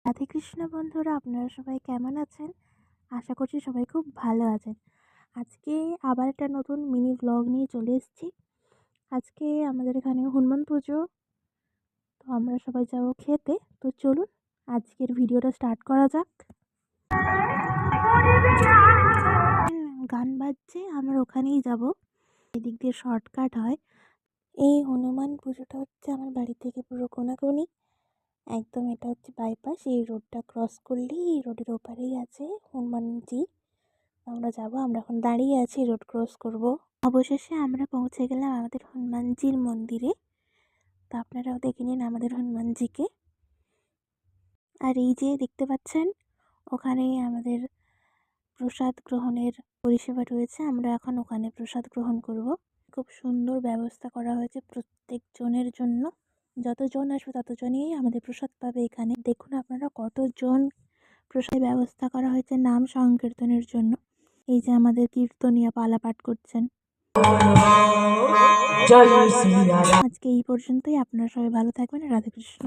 রাধে কৃষ্ণ বন্ধুরা, আপনারা সবাই কেমন আছেন? আশা করছি সবাই খুব ভালো আছেন। আজকে আবার একটা নতুন মিনি ব্লগ নিয়ে চলে এসেছি। আজকে আমাদের এখানে হনুমান পুজো, তো আমরা সবাই যাবো খেতে। তো চলুন আজকের ভিডিওটা স্টার্ট করা যাক। গান বাজছে, আমরা ওখানেই যাব। এদিক দিয়ে শর্টকাট হয়। এই হনুমান পুজোটা হচ্ছে আমার বাড়ি থেকে পুরো কোনাকুনি একদম। এটা হচ্ছে বাইপাস। এই রোডটা ক্রস করলেই এই রোডের ওপারেই আছে হনুমানজি। আমরা যাব, আমরা এখন দাঁড়িয়ে আছি, রোড ক্রস করব। অবশেষে আমরা পৌঁছে গেলাম আমাদের হনুমানজির মন্দিরে। তো আপনারাও দেখে নিন আমাদের হনুমানজিকে। আর এই যে দেখতে পাচ্ছেন, ওখানে আমাদের প্রসাদ গ্রহণের পরিষেবা রয়েছে। আমরা এখন ওখানে প্রসাদ গ্রহণ করব। খুব সুন্দর ব্যবস্থা করা হয়েছে প্রত্যেক জনের জন্য। যতজন আসবে ততজনই আমাদের প্রসাদ পাবে এখানে। দেখুন আপনারা কতজন প্রসাদের ব্যবস্থা করা হয়েছে নাম সংকীর্তনের জন্য। এই যে আমাদের কীর্তনিয়া পালা পাঠ করছেন। আজকে এই পর্যন্তই। আপনারা সবাই ভালো থাকবেন। রাধে কৃষ্ণ।